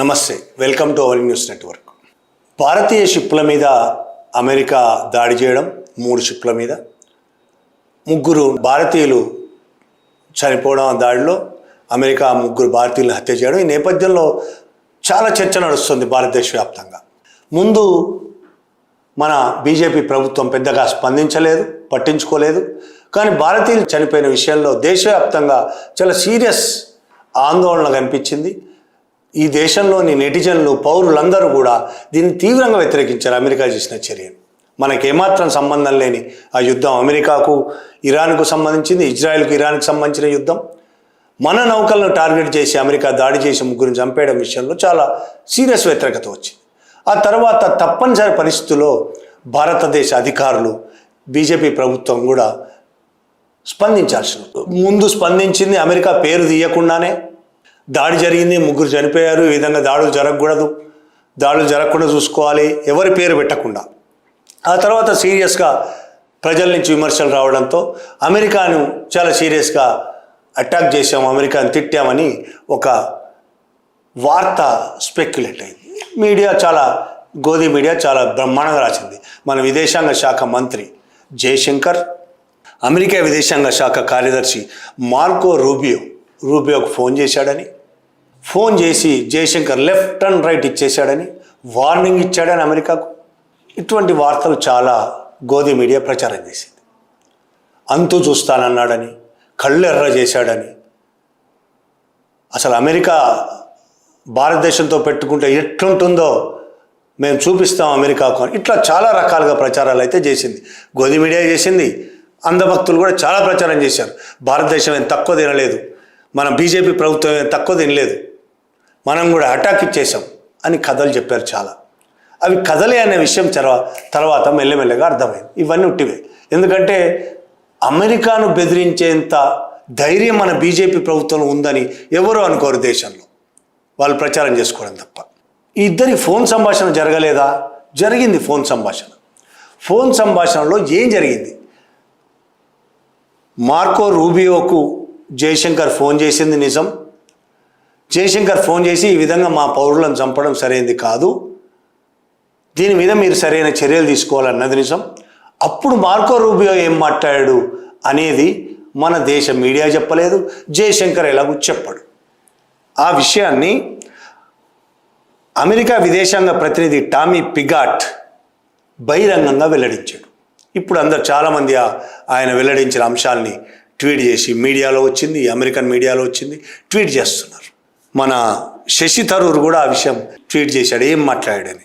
నమస్తే, welcome to our news network. భారతీయ షిప్ల మీద అమెరికా దాడి చేయడం, 3 షిప్ల మీద 3 భారతీయులు చనిపోవడం, ఆ దాడిలో అమెరికా 3 భారతీయులను హత్య చేయడం. ఈ నేపథ్యంలో చాలా చర్చ నడుస్తుంది భారతదేశ వ్యాప్తంగా. ముందు మన బీజేపీ ప్రభుత్వం పెద్దగా స్పందించలేదు, పట్టించుకోలేదు. కానీ భారతీయులు చనిపోయిన విషయంలో దేశవ్యాప్తంగా చాలా సీరియస్ ఆందోళన కనిపించింది. ఈ దేశంలోని నెటిజన్లు, పౌరులందరూ కూడా దీన్ని తీవ్రంగా వ్యతిరేకించారు. అమెరికా చేసిన చర్యను, మనకి ఏమాత్రం సంబంధం లేని ఆ యుద్ధం, అమెరికాకు ఇరాన్కు సంబంధించింది, ఇజ్రాయెల్కు ఇరాన్కు సంబంధించిన యుద్ధం. మన నౌకలను టార్గెట్ చేసి అమెరికా దాడి చేసి 3 చంపేయడం విషయంలో చాలా సీరియస్ వ్యతిరేకత వచ్చింది. ఆ తర్వాత తప్పనిసరి పరిస్థితుల్లో భారతదేశ అధికారులు, బీజేపీ ప్రభుత్వం కూడా స్పందించాల్సి ముందు స్పందించింది. అమెరికా పేరు తీయకుండానే దాడి జరిగింది, 3 చనిపోయారు, ఈ విధంగా దాడులు జరగకూడదు, దాడులు జరగకుండా చూసుకోవాలి, ఎవరి పేరు పెట్టకుండా. ఆ తర్వాత సీరియస్గా ప్రజల నుంచి విమర్శలు రావడంతో అమెరికాను చాలా సీరియస్గా అటాక్ చేసాము, అమెరికాను తిట్టామని ఒక వార్త స్పెక్యులేట్ అయింది. గోధి మీడియా చాలా బ్రహ్మాండంగా రాసింది. మన విదేశాంగ శాఖ మంత్రి జయశంకర్, అమెరికా విదేశాంగ శాఖ కార్యదర్శి మార్కో రూబియోకు ఫోన్ చేసి జయశంకర్ లెఫ్ట్ అండ్ రైట్ ఇచ్చేశాడని, వార్నింగ్ ఇచ్చాడని అమెరికాకు. ఇటువంటి వార్తలు చాలా గోధి మీడియా ప్రచారం చేసింది. అంతు చూస్తానన్నాడని, కళ్ళు ఎర్ర చేశాడని, అసలు అమెరికా భారతదేశంతో పెట్టుకుంటే ఎట్లుంటుందో మేము చూపిస్తాం అమెరికాకు అని, ఇట్లా చాలా రకాలుగా ప్రచారాలు అయితే చేసింది. గోధి మీడియా చేసింది, అంధభక్తులు కూడా చాలా ప్రచారం చేశారు. భారతదేశం ఏం తక్కువ తినలేదు, మన బీజేపీ ప్రభుత్వం ఏం తక్కువ తినలేదు, మనం కూడా అటాక్ ఇచ్చేసాం అని కథలు చెప్పారు చాలా. అవి కథలే అనే విషయం తర్వాత మెల్లమెల్లగా అర్థమైంది. ఇవన్నీ ఉట్టివే. ఎందుకంటే అమెరికాను బెదిరించేంత ధైర్యం మన బీజేపీ ప్రభుత్వం ఉందని ఎవరూ అనుకోరు దేశంలో, వాళ్ళు ప్రచారం చేసుకోవడం తప్ప. ఈ ఇద్దరి ఫోన్ సంభాషణ జరగలేదా? జరిగింది. ఫోన్ సంభాషణలో ఏం జరిగింది? మార్కో రూబియోకు జయశంకర్ ఫోన్ చేసింది నిజం. జయశంకర్ ఫోన్ చేసి ఈ విధంగా మా పౌరులను చంపడం సరైనది కాదు, దీని మీద మీరు సరైన చర్యలు తీసుకోవాలన్నది నిజం. అప్పుడు మార్కో రూబియో ఏం మాట్లాడాడు అనేది మన దేశ మీడియా చెప్పలేదు, జయశంకర్ ఎలాగూ చెప్పాడు. ఆ విషయాన్ని అమెరికా విదేశాంగ ప్రతినిధి టామీ పిగాట్ బహిరంగంగా వెల్లడించాడు. ఇప్పుడు చాలామంది ఆయన వెల్లడించిన అంశాలని ట్వీట్ చేసి మీడియాలో వచ్చింది, అమెరికన్ మీడియాలో వచ్చింది, ట్వీట్ చేస్తున్నారు. మన శశి థరూర్ కూడా ఆ విషయం ట్వీట్ చేశాడు, ఏం మాట్లాడాడని.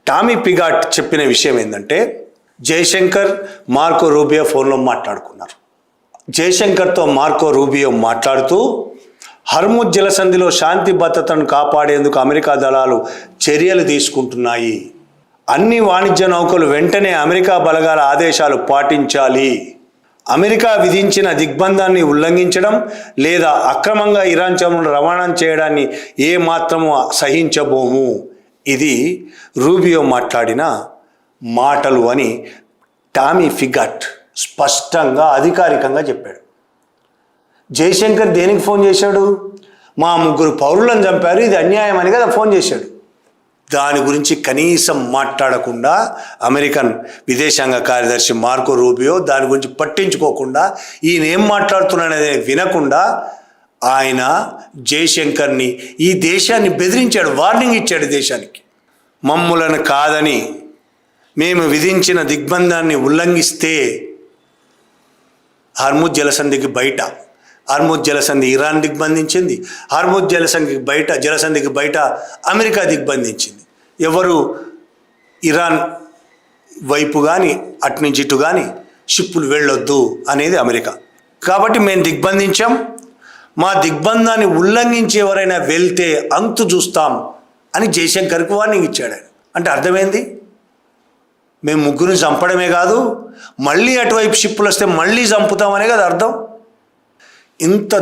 టామీ పిగాట్ చెప్పిన విషయం ఏంటంటే, జయశంకర్ మార్కో రూబియో ఫోన్లో మాట్లాడుకున్నారు. జయశంకర్తో మార్కో రూబియో మాట్లాడుతూ హర్ముజ్ జలసంధిలో శాంతి భద్రతను కాపాడేందుకు అమెరికా దళాలు చర్యలు తీసుకుంటున్నాయి, అన్ని వాణిజ్య నౌకలు వెంటనే అమెరికా బలగాల ఆదేశాలు పాటించాలి, అమెరికా విధించిన దిగ్బంధాన్ని ఉల్లంఘించడం లేదా అక్రమంగా ఇరాన్ చమురును రవాణా చేయడాన్ని ఏమాత్రము సహించబోము, ఇది రూబియో మాట్లాడిన మాటలు అని టామీ పిగాట్ స్పష్టంగా అధికారికంగా చెప్పాడు. జయశంకర్ దేనికి ఫోన్ చేశాడు? మా 3 పౌరులను చంపారు, ఇది అన్యాయం అని కదా ఫోన్ చేశాడు. దాని గురించి కనీసం మాట్లాడకుండా అమెరికన్ విదేశాంగ కార్యదర్శి మార్కో రూబియో దాని గురించి పట్టించుకోకుండా, ఈయన ఏం మాట్లాడుతున్నాడనే వినకుండా ఆయన జయశంకర్ని, ఈ దేశాన్ని బెదిరించాడు, వార్నింగ్ ఇచ్చాడు దేశానికి. మమ్ములను కాదని, మేము విధించిన దిగ్బంధాన్ని ఉల్లంఘిస్తే హర్ముజ్ జలసంధి ఇరాన్ దిగ్బంధించింది, హర్ముజ్ జలసంధికి బయట అమెరికా దిగ్బంధించింది. ఎవరు ఇరాన్ వైపు కానీ అటునుంచి ఇటు కానీ షిప్పులు వెళ్ళొద్దు అనేది అమెరికా. కాబట్టి మేము దిగ్బంధించాం, మా దిగ్బంధాన్ని ఉల్లంఘించి ఎవరైనా వెళ్తే అంతు చూస్తాం అని జయశంకర్కి వార్నింగ్ ఇచ్చాడు ఆయన. అంటే అర్థమైంది, మేము 3 చంపడమే కాదు, మళ్ళీ అటువైపు షిప్పులు వస్తే మళ్ళీ చంపుతామనే కదా అర్థం. ఇంత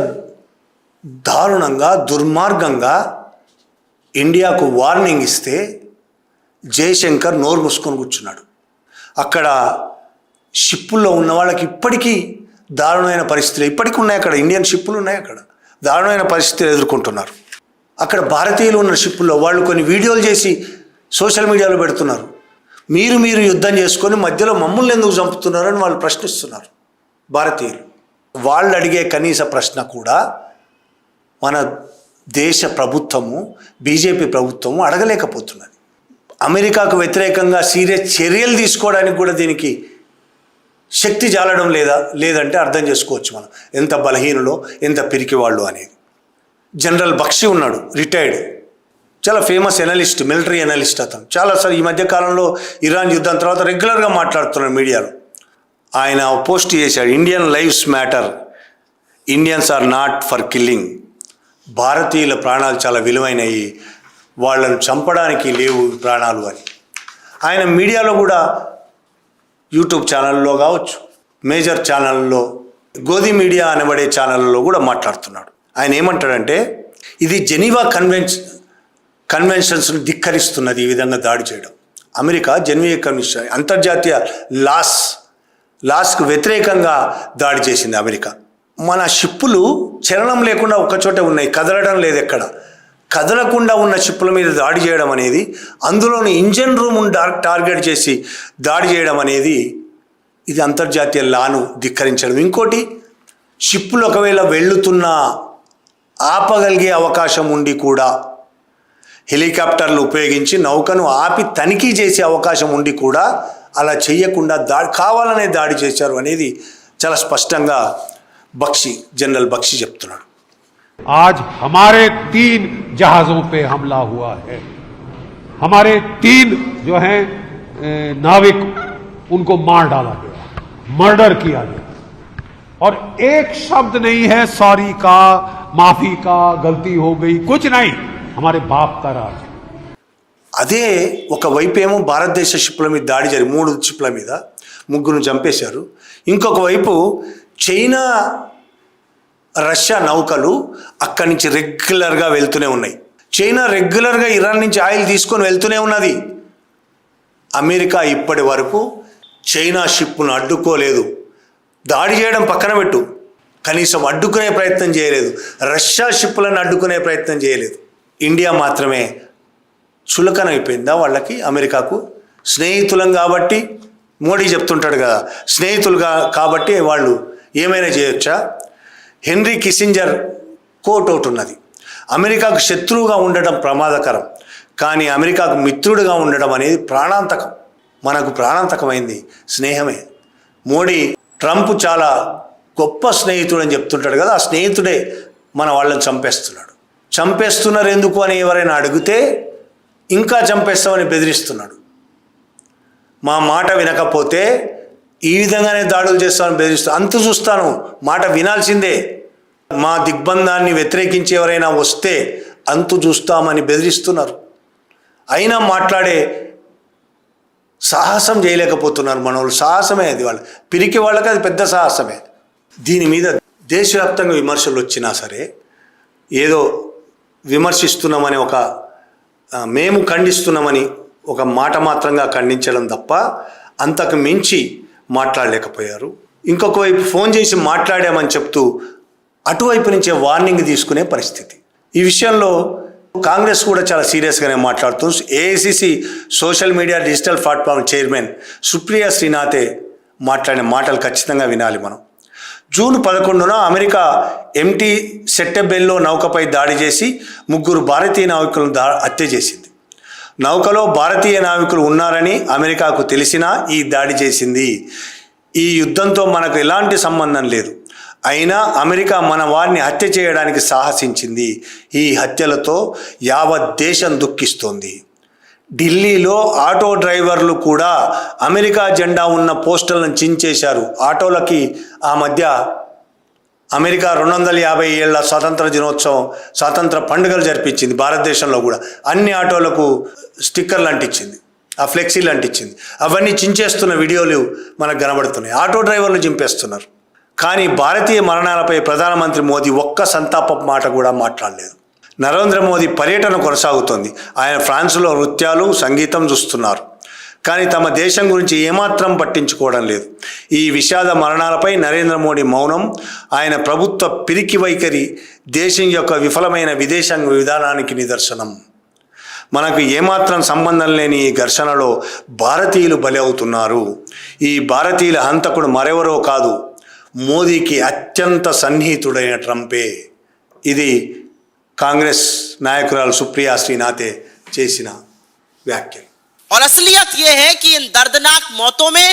దారుణంగా, దుర్మార్గంగా ఇండియాకు వార్నింగ్ ఇస్తే జయశంకర్ నోరు మూసుకొని కూర్చున్నాడు. అక్కడ షిప్పుల్లో ఉన్న వాళ్ళకి ఇప్పటికీ దారుణమైన పరిస్థితులు ఇప్పటికీ ఉన్నాయి. అక్కడ ఇండియన్ షిప్పులు ఉన్నాయి, అక్కడ దారుణమైన పరిస్థితులు ఎదుర్కొంటున్నారు. అక్కడ భారతీయులు ఉన్న షిప్పుల్లో వాళ్ళు కొన్ని వీడియోలు చేసి సోషల్ మీడియాలో పెడుతున్నారు. మీరు యుద్ధం చేసుకొని మధ్యలో మమ్మల్ని ఎందుకు చంపుతున్నారని వాళ్ళు ప్రశ్నిస్తున్నారు భారతీయులు. వాళ్ళు అడిగే కనీస ప్రశ్న కూడా మన దేశ ప్రభుత్వము, బీజేపీ ప్రభుత్వము అడగలేకపోతున్నది. అమెరికాకు వ్యతిరేకంగా సీరియస్ చర్యలు తీసుకోవడానికి కూడా దీనికి శక్తి జాలడం లేదంటే అర్థం చేసుకోవచ్చు మనం ఎంత బలహీనులో, ఎంత పిరికివాళ్ళు అనేది. జనరల్ బక్షి ఉన్నాడు, రిటైర్డ్, చాలా ఫేమస్ ఎనలిస్ట్, మిలిటరీ ఎనలిస్ట్. అతను చాలాసార్లు ఈ మధ్య కాలంలో ఇరాన్ యుద్ధం తర్వాత రెగ్యులర్గా మాట్లాడుతున్నాడు మీడియాలో. ఆయన పోస్ట్ చేశాడు, Indian lifes matter, Indians are not for killing. భారతీయుల ప్రాణాలు చాలా విలువైనవి, వాళ్ళను చంపడానికి లేవు ప్రాణాలు అని. ఆయన మీడియాలో కూడా యూట్యూబ్ ఛానల్లో కావచ్చు, మేజర్ ఛానల్లో, గోధి మీడియా అనబడే ఛానల్లో కూడా మాట్లాడుతున్నాడు. ఆయన ఏమంటాడంటే ఇది జెనీవా కన్వెన్షన్స్ను ధిక్కరిస్తున్నది ఈ విధంగా దాడి చేయడం. అమెరికా జెనీవా కన్వెన్షన్, అంతర్జాతీయ లాస్కు వ్యతిరేకంగా దాడి చేసింది అమెరికా. మన షిప్పులు చలనం లేకుండా ఒక్కచోటే ఉన్నాయి, కదలడం లేదు. ఎక్కడ కదలకుండా ఉన్న షిప్పుల మీద దాడి చేయడం అనేది, అందులోని ఇంజన్ రూమ్ టార్గెట్ చేసి దాడి చేయడం అనేది ఇది అంతర్జాతీయ లాను ధిక్కరించడం. ఇంకోటి, షిప్పులు ఒకవేళ వెళ్తున్నా ఆపగలిగే అవకాశం ఉండి కూడా హెలికాప్టర్లు ఉపయోగించి నౌకను ఆపి తనిఖీ చేసే అవకాశం ఉండి కూడా అలా చేయకుండా కావాలనే దాడి చేశారు అనేది చాలా స్పష్టంగా जनरल बख्शी చెప్తున్నాడు. आज हमारे 3 जहाजों पे हमला हुआ है. हमारे 3 जो हैं नाविक, उनको मार डाला गया, मर्डर किया गया, और एक शब्द नहीं है सॉरी का, माफी का, गलती हो गई, कुछ नहीं. हमारे बाप का राज. అదే ఒకవైపు ఏమో భారతదేశ షిప్ల మీద దాడి జరిగి 3 షిప్ల మీద 3 చంపేశారు. ఇంకొక వైపు చైనా, రష్యా నౌకలు అక్కడి నుంచి రెగ్యులర్గా వెళ్తూనే ఉన్నాయి. చైనా రెగ్యులర్గా ఇరాన్ నుంచి ఆయిల్ తీసుకొని వెళ్తూనే ఉన్నది. అమెరికా ఇప్పటి వరకు చైనా షిప్ను అడ్డుకోలేదు. దాడి చేయడం పక్కన పెట్టు, కనీసం అడ్డుకునే ప్రయత్నం చేయలేదు. రష్యా షిప్పులను అడ్డుకునే ప్రయత్నం చేయలేదు. ఇండియా మాత్రమే చులకనైపోయిందా వాళ్ళకి, అమెరికాకు? స్నేహితులం కాబట్టి, మోడీ చెప్తుంటాడు కదా, స్నేహితులుగా కాబట్టి వాళ్ళు ఏమైనా చేయొచ్చా? హెన్రీ కిస్సింజర్ కోట్ ఒకటి ఉన్నది, అమెరికాకు శత్రువుగా ఉండడం ప్రమాదకరం, కానీ అమెరికాకు మిత్రుడిగా ఉండడం అనేది ప్రాణాంతకం. మనకు ప్రాణాంతకమైంది స్నేహమే. మోడీ ట్రంప్ చాలా గొప్ప స్నేహితుడు అని చెప్తుంటాడు కదా, ఆ స్నేహితుడే మన వాళ్ళని చంపేస్తున్నారు ఎందుకు అని ఎవరైనా అడిగితే ఇంకా చంపేస్తామని బెదిరిస్తున్నాడు. మా మాట వినకపోతే ఈ విధంగానే దాడులు చేస్తామని బెదిరిస్తాను. అంతు చూస్తాను, మాట వినాల్సిందే. మా దిగ్బంధాన్ని వ్యతిరేకించి ఎవరైనా వస్తే అంతు చూస్తామని బెదిరిస్తున్నారు. అయినా మాట్లాడే సాహసం చేయలేకపోతున్నారు మనోళ్ళు. సాహసమే అది, వాళ్ళు పిరికి వాళ్ళకి అది పెద్ద సాహసమే. దీని మీద దేశవ్యాప్తంగా విమర్శలు వచ్చినా సరే, ఏదో విమర్శిస్తున్నామని మేము ఖండిస్తున్నామని ఒక మాట మాత్రంగా ఖండించడం తప్ప అంతకు మించి మాట్లాడలేకపోయారు. ఇంకొక వైపు ఫోన్ చేసి మాట్లాడామని చెప్తూ అటువైపు నుంచే వార్నింగ్ తీసుకునే పరిస్థితి. ఈ విషయంలో కాంగ్రెస్ కూడా చాలా సీరియస్గానే మాట్లాడుతూ, AICC social media digital platform chairman Supriya శ్రీనాథే మాట్లాడిన మాటలు ఖచ్చితంగా వినాలి మనం. జూన్ 11న అమెరికా ఎంటీ సెట్టెబెల్లో నౌకపై దాడి చేసి 3 భారతీయ నావికులను హత్య చేసింది. నౌకలో భారతీయ నావికులు ఉన్నారని అమెరికాకు తెలిసినా ఈ దాడి చేసింది. ఈ యుద్ధంతో మనకు ఎలాంటి సంబంధం లేదు, అయినా అమెరికా మన వారిని హత్య చేయడానికి సాహసించింది. ఈ హత్యలతో యావత్ దేశం దుఃఖిస్తోంది. ఢిల్లీలో ఆటో డ్రైవర్లు కూడా అమెరికా జెండా ఉన్న పోస్టర్లను చించేశారు. ఆటోలకి ఆ మధ్య అమెరికా 250 ఏళ్ల స్వాతంత్ర దినోత్సవం, స్వాతంత్ర పండుగలు జరిపించింది. భారతదేశంలో కూడా అన్ని ఆటోలకు స్టిక్కర్లు అంటించింది, ఆ ఫ్లెక్సీలు అంటించింది. అవన్నీ చించేస్తున్న వీడియోలు మనకు కనబడుతున్నాయి. ఆటో డ్రైవర్లు చింపేస్తున్నారు. కానీ భారతీయ మరణాలపై ప్రధానమంత్రి మోదీ ఒక్క సంతాప మాట కూడా మాట్లాడలేదు. నరేంద్ర మోదీ పర్యటన కొనసాగుతోంది. ఆయన ఫ్రాన్స్లో నృత్యాలు, సంగీతం చూస్తున్నారు. కానీ తమ దేశం గురించి ఏమాత్రం పట్టించుకోవడం లేదు. ఈ విషాద మరణాలపై నరేంద్ర మోడీ మౌనం, ఆయన ప్రభుత్వ పిరికి వైఖరి దేశం యొక్క విఫలమైన విదేశాంగ విధానానికి నిదర్శనం. మనకు ఏమాత్రం సంబంధం లేని ఈ ఘర్షణలో భారతీయులు బలి అవుతున్నారు. ఈ భారతీయుల హంతకుడు మరెవరో కాదు, మోదీకి అత్యంత సన్నిహితుడైన ట్రంపే. ఇది కాంగ్రెస్ నాయకురాలు సుప్రియా శ్రీనాథే చేసిన వ్యాఖ్యలు. और असलियत यह है कि इन दर्दनाक मौतों में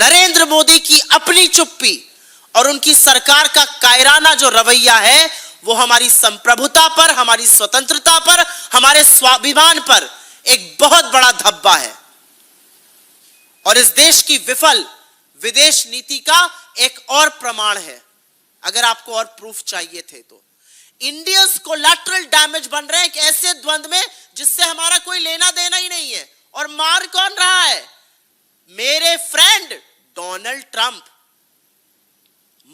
नरेंद्र मोदी की अपनी चुप्पी और उनकी सरकार का कायराना जो रवैया है वो हमारी संप्रभुता पर, हमारी स्वतंत्रता पर, हमारे स्वाभिमान पर एक बहुत बड़ा धब्बा है और इस देश की विफल विदेश नीति का एक और प्रमाण है. अगर आपको और प्रूफ चाहिए थे तो इंडियंस कोलैटरल डैमेज बन रहे हैं एक ऐसे द्वंद में जिससे हमारा कोई लेना देना ही नहीं है. और मार कौन रहा है? मेरे friend Donald Trump,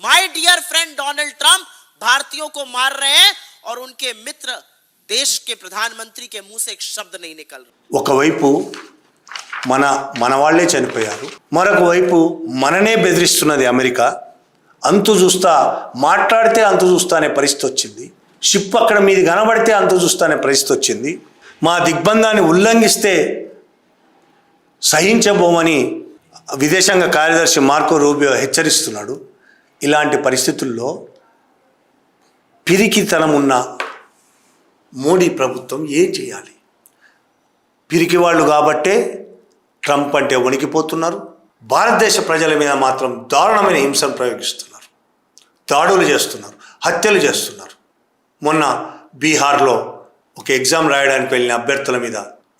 my dear friend Donald Trump भारतीयों को मार रहे हैं और उनके मित्र देश के प्रधानमंत्री के मुंह से एक शब्द नहीं निकल रहा. ఒకవైపు మన వాళ్ళే చనిపోయారు, మరొక వైపు మననే బెదిరిస్తున్నది అమెరికా. అంతు చూస్తా, మాట్లాడితే అంతు చూస్తా అనే పరిస్థితి వచ్చింది. షిప్ అక్కడ మీది కనబడితే అంతు చూస్తా అనే పరిస్థితి వచ్చింది. మా దిగ్బంధాన్ని ఉల్లంఘిస్తే సహించబోమని విదేశాంగ కార్యదర్శి మార్కో రూబియో హెచ్చరిస్తున్నాడు. ఇలాంటి పరిస్థితుల్లో పిరికితనం ఉన్న మోడీ ప్రభుత్వం ఏం చేయాలి? పిరికి వాళ్ళు కాబట్టే ట్రంప్ అంటే వణికిపోతున్నారు. భారతదేశ ప్రజల మీద మాత్రం దారుణమైన హింసను ప్రయోగిస్తున్నారు, దాడులు చేస్తున్నారు, హత్యలు చేస్తున్నారు. మొన్న బీహార్లో ఒక ఎగ్జామ్ రాయడానికి వెళ్ళిన అభ్యర్థుల మీద,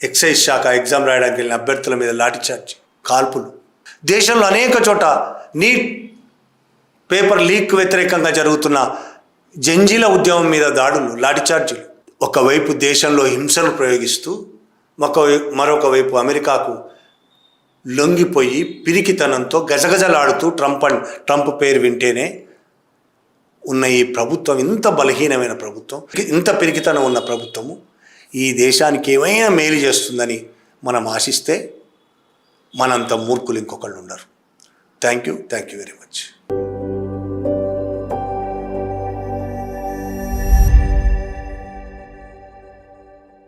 ఎక్సైజ్ శాఖ ఎగ్జామ్ రాయడానికి వెళ్ళిన అభ్యర్థుల మీద లాఠీచార్జ్, కాల్పులు. దేశంలో అనేక చోట నీట్ పేపర్ లీక్ వ్యతిరేకంగా జరుగుతున్న జంజీల ఉద్యమం మీద దాడులు, లాఠీచార్జీలు. ఒకవైపు దేశంలో హింసను ప్రయోగిస్తూ మరొక వైపు అమెరికాకు లొంగిపోయి పిరికితనంతో గజగజలాడుతూ ట్రంప్ పేరు వింటేనే ఉన్న ఈ ప్రభుత్వం, ఇంత బలహీనమైన ప్రభుత్వం, ఇంత పిరికితనం ఉన్న ప్రభుత్వము ఈ దేశానికి ఏమైనా మేలు చేస్తుందని మనం ఆశిస్తే మనంత మూర్ఖులు ఇంకొకళ్ళు ఉండరు. Thank you very much.